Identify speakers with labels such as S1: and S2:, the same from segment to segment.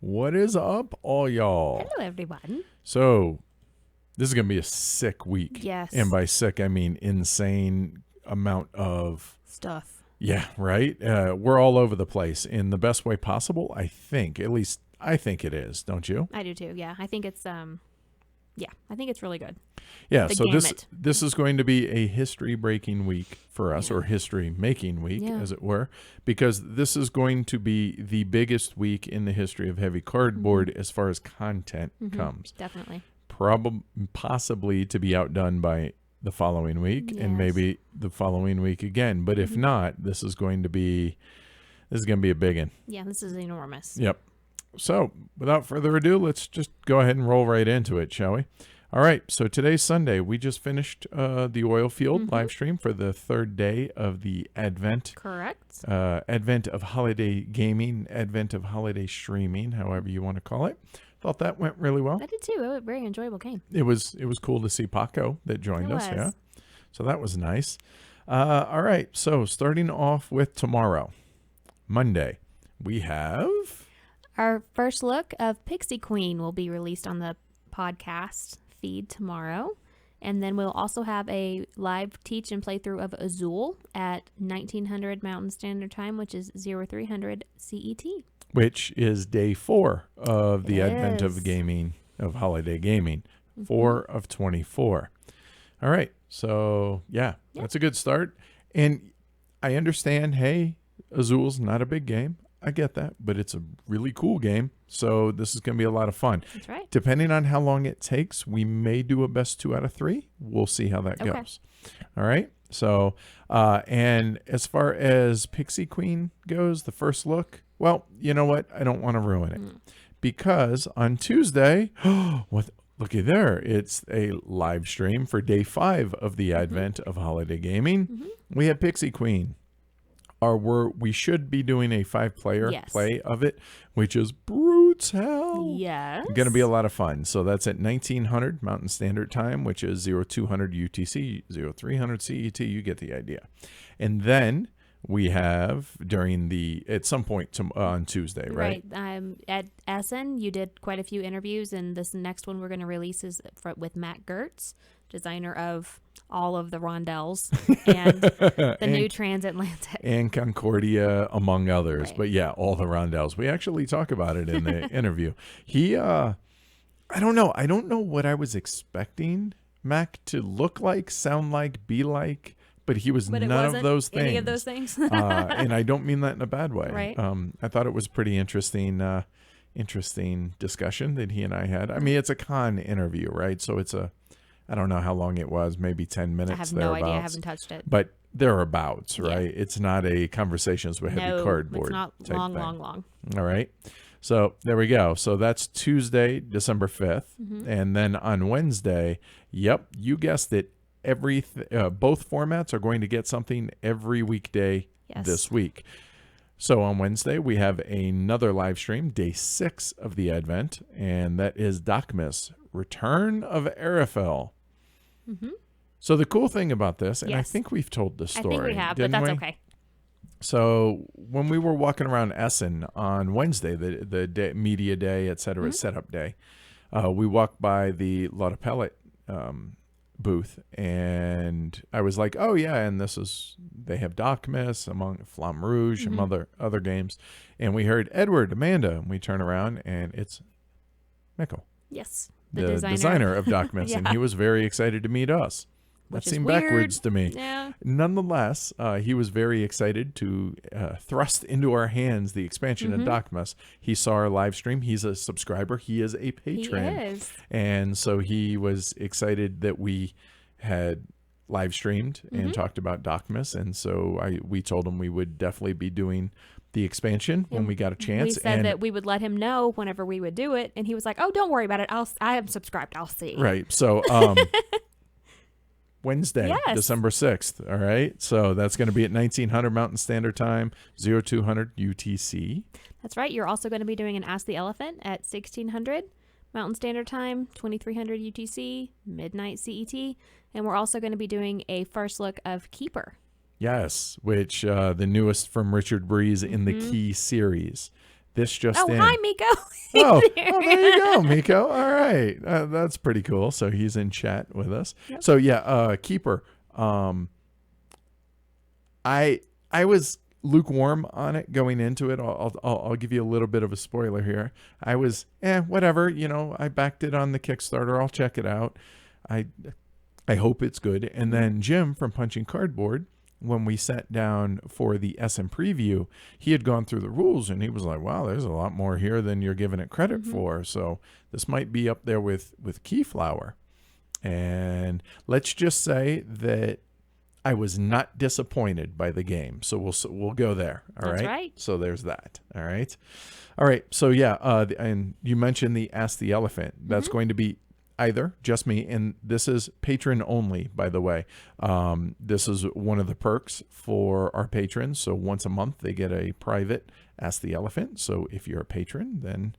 S1: What is up, all y'all?
S2: Hello, everyone.
S1: So, this is going to be a sick week.
S2: Yes.
S1: And by sick, I mean insane amount of
S2: Stuff.
S1: Yeah, right? We're all over the place in the best way possible, I think. At least I think it is, don't you?
S2: I do too. Yeah. I think it's I think it's really good.
S1: Yeah,
S2: The
S1: so
S2: gamut.
S1: this is going to be a history-breaking week for us, or history-making week,
S2: Yeah.
S1: as it were, because this is going to be the biggest week in the history of heavy cardboard as far as content comes.
S2: Definitely.
S1: Possibly to be outdone by the following week and
S2: Yes.
S1: maybe the following week again. But if not, this is going to be a big one.
S2: Yeah, this is enormous.
S1: Yep. So, without further ado, let's just go ahead and roll right into it, shall we? All right. So today's Sunday. We just finished the oil field live stream for the third day of the Advent
S2: Correct.
S1: Advent of holiday gaming, Advent of holiday streaming, however you want to call it. Thought that went really well.
S2: I did too. It was a very enjoyable game.
S1: It was cool to see Paco that joined
S2: It
S1: us.
S2: was.
S1: Yeah. So that was nice. All right. So starting off with tomorrow, Monday, we have
S2: Our first look of Pixie Queen will be released on the podcast feed tomorrow. And then we'll also have a live teach and playthrough of Azul at 1900 Mountain Standard Time, which is 0300 CET.
S1: which is day 4 of the Advent
S2: Yes.
S1: of gaming, of holiday gaming, 4 of 24. All right. So, yeah, that's a good start. And I understand, hey, Azul's not a big game. I get that, but it's a really cool game. So this is going to be a lot of fun.
S2: That's right.
S1: Depending on how long it takes, we may do a best 2 out of 3. We'll see how that
S2: Okay.
S1: goes. All right. So, and as far as Pixie Queen goes, the first look, well, you know what? I don't want to ruin it because on Tuesday, looky there, it's a live stream for day 5 of the Advent of holiday gaming. We have Pixie Queen. We should be doing a 5-player
S2: Yes.
S1: play of it, which is brutal.
S2: Yes.
S1: Going to be a lot of fun. So that's at 1900 Mountain Standard Time, which is 0200 UTC, 0300 CET. You get the idea. And then we have at some point on Tuesday, right?
S2: At Essen, you did quite a few interviews, and this next one we're going to release is with Matt Gertz, designer of all of the rondelles and the new transatlantic.
S1: And Concordia, among others.
S2: Right.
S1: But yeah, all the rondelles. We actually talk about it in the interview. He, I don't know. I don't know what I was expecting Mac to look like, sound like, be like. But he was
S2: But it
S1: none of
S2: wasn't
S1: those things.
S2: any of those things.
S1: And I don't mean that in a bad way.
S2: Right.
S1: I thought it was pretty interesting discussion that he and I had. I mean, it's a con interview, right? So I don't know how long it was, maybe 10 minutes.
S2: I have no idea. I
S1: thereabouts.
S2: haven't touched it.
S1: But thereabouts,
S2: Yeah.
S1: right? It's not a conversations with heavy cardboard.
S2: it's not
S1: type
S2: long,
S1: thing.
S2: long.
S1: All right. So there we go. So that's Tuesday, December 5th.
S2: Mm-hmm.
S1: And then on Wednesday, yep, you guessed it. Both formats are going to get something every weekday
S2: Yes.
S1: this week. So on Wednesday, we have another live stream, day 6 of the Advent, and that is Docmus, Return of Arafel.
S2: Mm-hmm.
S1: So the cool thing about this, and I
S2: Yes.
S1: think we've told this
S2: I
S1: story,
S2: think we have, but
S1: didn't
S2: that's
S1: we?
S2: okay.
S1: So when we were walking around Essen on Wednesday, the day, media day, et cetera, setup day, we walked by the Lotta Pellet booth, and I was like, oh yeah, and they have Docmus among Flamme Rouge and other games, and we heard Edward, Amanda, and we turn around and it's Mikkel,
S2: Yes.
S1: the designer of Docmus, and
S2: Yeah.
S1: he was very excited to meet us. That
S2: Which is
S1: seemed
S2: weird.
S1: backwards to me.
S2: Yeah.
S1: Nonetheless, he was very excited to thrust into our hands the expansion of Docmus. He saw our live stream. He's a subscriber. He is a patron.
S2: He is.
S1: And so he was excited that we had live streamed and talked about Docmus. And so we told him we would definitely be doing the expansion when we got a chance.
S2: We said
S1: and
S2: that we would let him know whenever we would do it, and he was like, "Oh, don't worry about it. I am subscribed. I'll see."
S1: Right. So Wednesday,
S2: Yes.
S1: December 6th. All right. So that's going to be at 1900 Mountain Standard Time, 0200 UTC.
S2: That's right. You're also going to be doing an Ask the Elephant at 1600 Mountain Standard Time, 2300 UTC, midnight CET. And we're also going to be doing a first look of Keeper.
S1: Yes, which the newest from Richard Breeze in the Key series. This just
S2: Oh,
S1: in.
S2: hi, Miko.
S1: Oh, there you go, Miko. All right. That's pretty cool. So he's in chat with us.
S2: Yep.
S1: So yeah, Keeper. I was lukewarm on it going into it. I'll give you a little bit of a spoiler here. I was whatever, I backed it on the Kickstarter. I'll check it out. I hope it's good. And then Jim from Punching Cardboard, when we sat down for the Essen preview, he had gone through the rules and he was like, wow, there's a lot more here than you're giving it credit for. So this might be up there with Keyflower. And let's just say that I was not disappointed by the game. So we'll go there. All right.
S2: That's right.
S1: So there's that. All right. All right. So yeah, and you mentioned the Ask the Elephant. That's going to be either just me, and this is patron only, by the way. This is one of the perks for our patrons. So once a month they get a private Ask the Elephant. So if you're a patron, then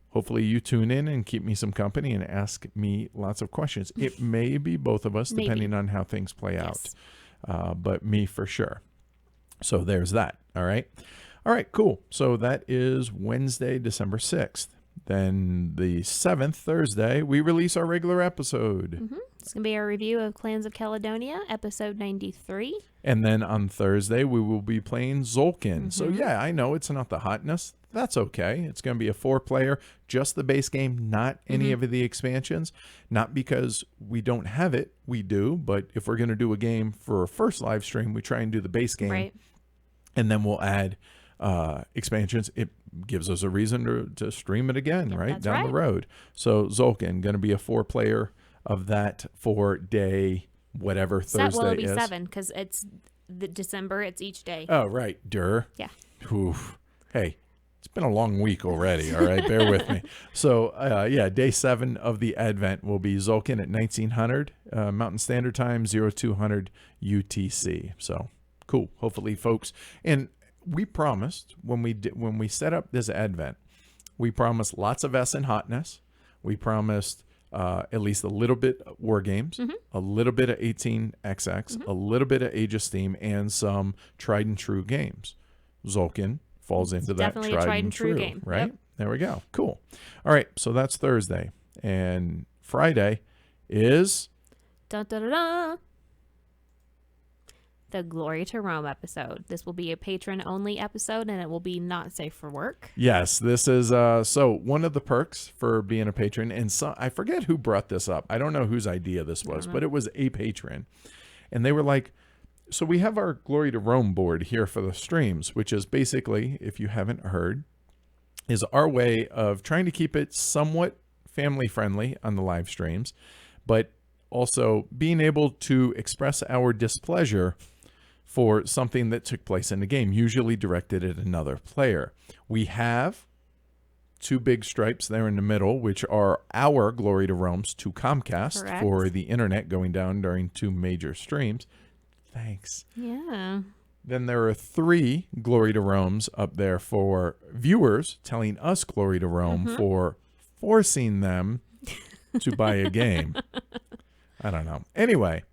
S1: hopefully you tune in and keep me some company and ask me lots of questions. It may be both of us, depending on how things play out. But me for sure. So there's that. All right. All right, cool. So that is Wednesday, December 6th. Then the 7th, Thursday, we release our regular episode.
S2: It's going to be a review of Clans of Caledonia, episode 93.
S1: And then on Thursday, we will be playing Zolkin. So yeah, I know it's not the hotness. That's okay. It's going to be a 4-player, just the base game, not any of the expansions. Not because we don't have it, we do. But if we're going to do a game for a first live stream, we try and do the base game.
S2: Right.
S1: And then we'll add expansions. It gives us a reason to stream it again, right? Down the road. So Zolkin, going to be a 4-player of that for day whatever Thursday
S2: Well, it'll be
S1: is.
S2: 7 because it's the December. It's each day.
S1: Oh, right.
S2: Yeah.
S1: Oof. Hey, it's been a long week already. All right. Bear with me. So, yeah, day 7 of the Advent will be Zolkin at 1900 Mountain Standard Time, 0200 UTC. So cool. Hopefully, folks. And we promised when we set up this Advent, we promised lots of Essen hotness. We promised at least a little bit of War Games, a little bit of 18XX, a little bit of Age of Steam, and some tried and true games. Zolkin falls into that
S2: definitely a tried and true game,
S1: right?
S2: yep.
S1: There we go. Cool. All right, so that's Thursday, and Friday is
S2: Dun, dun, dun, dun. The Glory to Rome episode. This will be a patron-only episode, and it will be not safe for work.
S1: Yes, this is so one of the perks for being a patron, and so I forget who brought this up. I don't know whose idea this was, but it was a patron, and they were like, so we have our Glory to Rome board here for the streams, which is basically, if you haven't heard, is our way of trying to keep it somewhat family friendly on the live streams, but also being able to express our displeasure for something that took place in the game, usually directed at another player. We have 2 big stripes there in the middle, which are our Glory to Romes to Comcast.
S2: Correct.
S1: For the internet going down during 2 major streams. Thanks.
S2: Yeah.
S1: Then there are 3 Glory to Romes up there for viewers telling us Glory to Rome for forcing them to buy a game. I don't know. Anyway,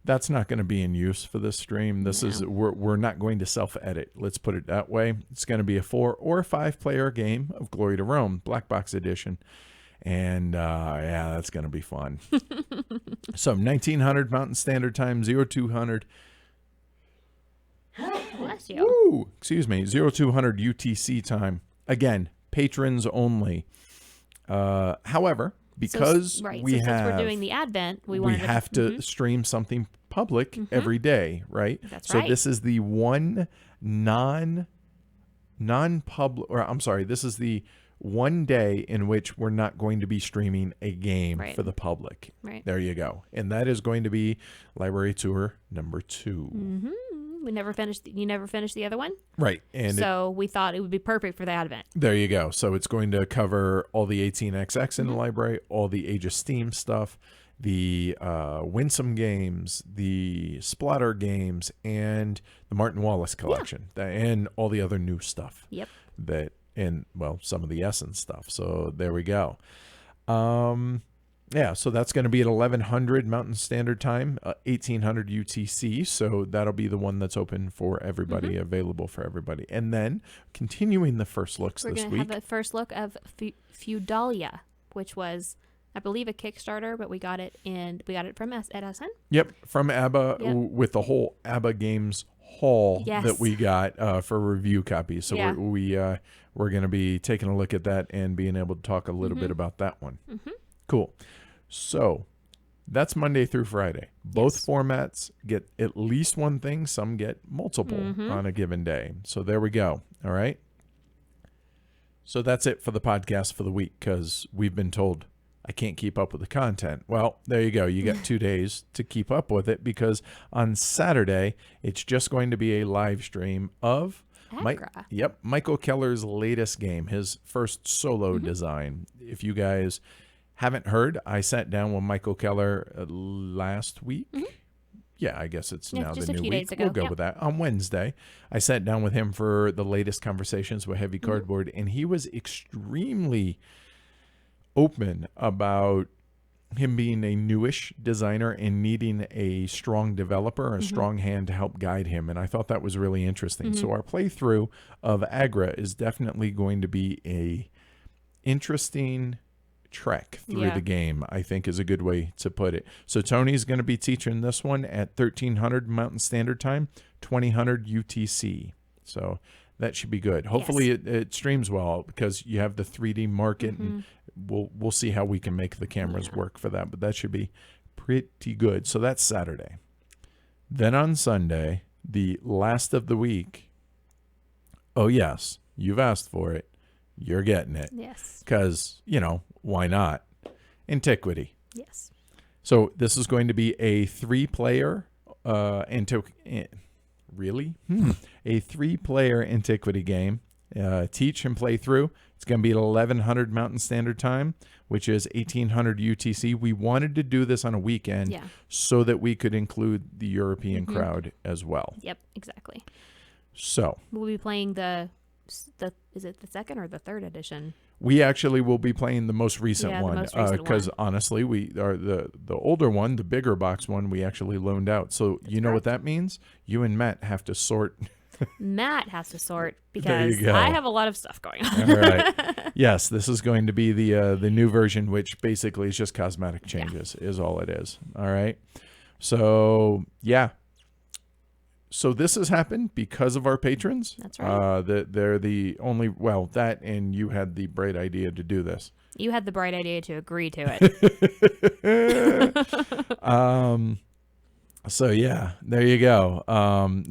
S1: that's not going to be in use for this stream. This is we're not going to self-edit. Let's put it that way. It's going to be a 4 or 5 player game of Glory to Rome, Black Box Edition. And yeah, that's going to be fun. So 1900 Mountain Standard Time, 0200.
S2: Bless you.
S1: Woo, excuse me, 0200 UTC time. Again, patrons only. However, because
S2: since we're doing the Advent, we
S1: have to stream something public every day, right?
S2: That's
S1: so
S2: right.
S1: this is the one non-public, or I'm sorry, this is the one day in which we're not going to be streaming a game for the public.
S2: Right.
S1: There you go. And that is going to be Library Tour number 2.
S2: We never finished. You never finished the other one,
S1: Right. And
S2: so we thought it would be perfect for the Advent.
S1: there you go. So it's going to cover all the 18XX in the library, all the Age of Steam stuff, the Winsome games, the Splatter games, and the Martin Wallace collection, and all the other new stuff.
S2: Yep.
S1: And well, some of the Essen stuff. So there we go. Yeah, so that's going to be at 1100 Mountain Standard Time, 1800 UTC. So that'll be the one that's open for everybody, available for everybody. And then continuing the first looks
S2: We're
S1: this
S2: going to
S1: week.
S2: have a first look of Feudalia, which was, I believe, a Kickstarter, but we got it from at Essen.
S1: Yep, from ABBA
S2: Yep.
S1: with the whole ABBA Games haul
S2: Yes.
S1: that we got for review copies. So
S2: Yeah.
S1: we're going to be taking a look at that and being able to talk a little bit about that one. Cool. So that's Monday through Friday. Both
S2: Yes.
S1: formats get at least one thing. Some get multiple on a given day. So there we go. All right. So that's it for the podcast for the week because we've been told I can't keep up with the content. Well, there you go. You got 2 days to keep up with it because on Saturday, it's just going to be a live stream of
S2: Agra.
S1: Michael Keller's latest game, his first solo design. If you guys haven't heard, I sat down with Michael Keller last week. Yeah, I guess it's now
S2: just
S1: the
S2: a
S1: new
S2: few
S1: week.
S2: days ago.
S1: We'll go
S2: Yep.
S1: with that. On Wednesday, I sat down with him for the latest conversations with Heavy Cardboard, and he was extremely open about him being a newish designer and needing a strong developer, a strong hand to help guide him. And I thought that was really interesting. So our playthrough of Agra is definitely going to be a interesting trek through
S2: Yeah.
S1: the game, I think is a good way to put it. So Tony's going to be teaching this one at 1300 Mountain Standard Time, 2000 UTC. So that should be good. Hopefully it streams well because you have the 3D market and we'll see how we can make the cameras work for that, but that should be pretty good. So that's Saturday. Then on Sunday, the last of the week. Oh yes, you've asked for it. You're getting it.
S2: Yes.
S1: Because, why not? Antiquity.
S2: Yes.
S1: So this is going to be a 3-player really? A 3-player Antiquity game. Teach and play through. It's going to be at 1100 Mountain Standard Time, which is 1800 UTC. We wanted to do this on a weekend
S2: Yeah.
S1: so that we could include the European crowd as well.
S2: Yep. Exactly.
S1: So
S2: We'll be playing is it the second or the third edition?
S1: we actually will be playing the most recent
S2: Yeah, the
S1: one
S2: most recent
S1: because
S2: one.
S1: honestly, we are the older one, the bigger box one, we actually loaned out. So you know what that means? You and Matt have to sort.
S2: Matt has to sort
S1: There you
S2: because
S1: go.
S2: I have a lot of stuff going on.
S1: All right. Yes, this is going to be the new version, which basically is just cosmetic changes, is all it is. All right. So yeah. So this has happened because of our patrons.
S2: That's right.
S1: They're the only, that and you had the bright idea to do this.
S2: You had the bright idea to agree to it.
S1: So yeah, there you go.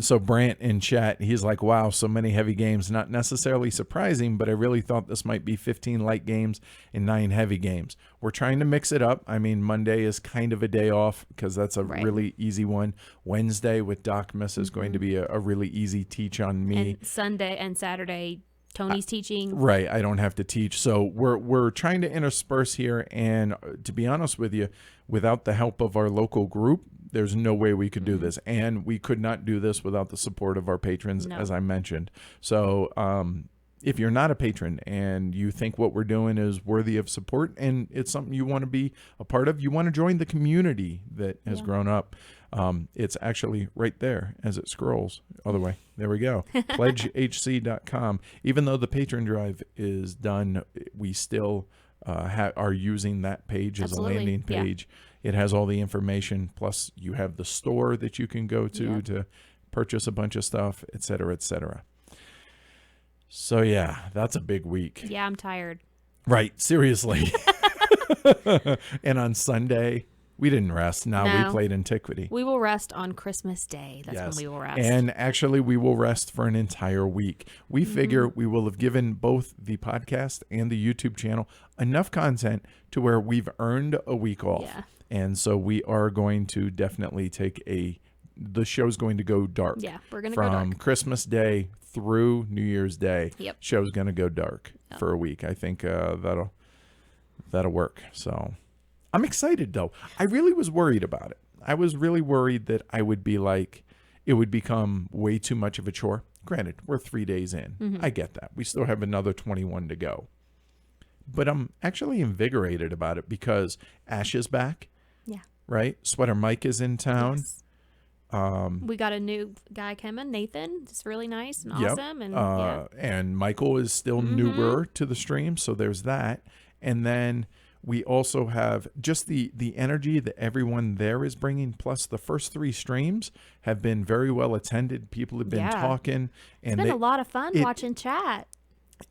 S1: So Brant in chat, he's like, wow, so many heavy games. Not necessarily surprising, but I really thought this might be 15 light games and 9 heavy games. We're trying to mix it up. I mean, Monday is kind of a day off because that's a really easy one. Wednesday with Docmus is going to be a really easy teach on me.
S2: And Sunday and Saturday, Tony's teaching.
S1: Right, I don't have to teach. So we're trying to intersperse here, and to be honest with you, without the help of our local group, there's no way we could do this, and we could not do this without the support of our patrons, as I mentioned. So if you're not a patron and you think what we're doing is worthy of support and it's something you want to be a part of, you want to join the community that has grown up, it's actually right there as it scrolls. Other way. There we go. PledgeHC.com. Even though the patron drive is done, we still are using that page as a landing page. It has all the information. Plus, you have the store that you can go to purchase a bunch of stuff, et cetera, et cetera. So, yeah, that's a big week.
S2: Yeah, I'm tired.
S1: Right. Seriously. And on Sunday, we didn't rest. No, we played Antiquity.
S2: We will rest on Christmas Day. That's when we will rest.
S1: And actually, we will rest for an entire week. We figure we will have given both the podcast and the YouTube channel enough content to where we've earned a week off.
S2: Yeah.
S1: And so we are going to definitely take the show's going to go dark.
S2: Yeah, we're going to go dark.
S1: From Christmas Day through New Year's Day.
S2: Yep.
S1: Show's going to go dark for a week. I think that'll work. So I'm excited, though. I really was worried about it. I was really worried that I would be like, it would become way too much of a chore. Granted, we're 3 days in. I get that. We still have another 21 to go. but I'm actually invigorated about it because Ash is back.
S2: Yeah.
S1: Right? Sweater Mike is in town.
S2: Yes. We got a new guy coming, Nathan. It's really nice and
S1: Yep.
S2: awesome. And
S1: And Michael is still newer to the stream, so there's that. And then we also have just the energy that everyone there is bringing. Plus, the first 3 streams have been very well attended. People have been
S2: Yeah.
S1: talking,
S2: it's
S1: and
S2: been a lot of fun watching chat.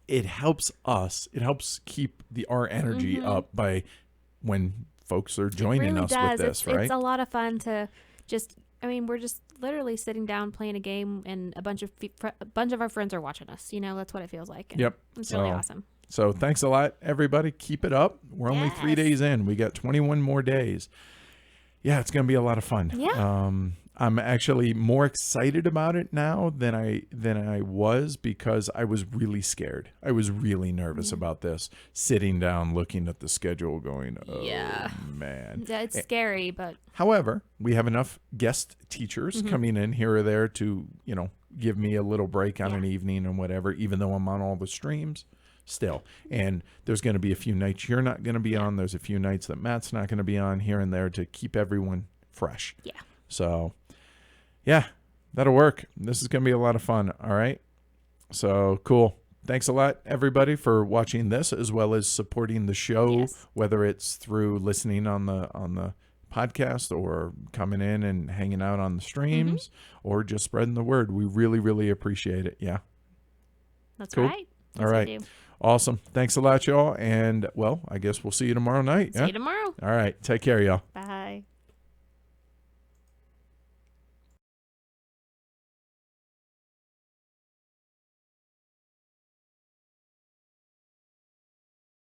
S1: it helps us. It helps keep our energy up by when folks are joining
S2: really
S1: us
S2: does.
S1: with this, right?
S2: It's a lot of fun to just. I mean, we're just literally sitting down playing a game, and a bunch of our friends are watching us. You know, that's what it feels like. And
S1: Yep.
S2: It's really awesome.
S1: So thanks a lot, everybody. Keep it up. We're only 3
S2: Yes.
S1: days in. We got 21 more days. Yeah, it's going to be a lot of fun.
S2: Yeah.
S1: I'm actually more excited about it now than I was, because I was really scared. I was really nervous about this, sitting down, looking at the schedule, going, oh,
S2: Yeah.
S1: man.
S2: Yeah, it's scary, but
S1: However, we have enough guest teachers coming in here or there to, give me a little break on an evening and whatever, even though I'm on all the streams still. And there's going to be a few nights you're not going to be on. There's a few nights that Matt's not going to be on here and there to keep everyone fresh.
S2: yeah.
S1: So, yeah, that'll work. This is going to be a lot of fun. All right. So cool. Thanks a lot, everybody, for watching this, as well as supporting the show,
S2: Yes.
S1: whether it's through listening on the podcast or coming in and hanging out on the streams or just spreading the word. We really, really appreciate it. Yeah.
S2: That's
S1: Cool.
S2: right.
S1: All
S2: Yes, we
S1: right.
S2: do.
S1: Awesome. Thanks a lot, y'all. And, well, I guess we'll see you tomorrow night.
S2: See
S1: Yeah.
S2: you tomorrow.
S1: All right. Take care, y'all.
S2: Bye.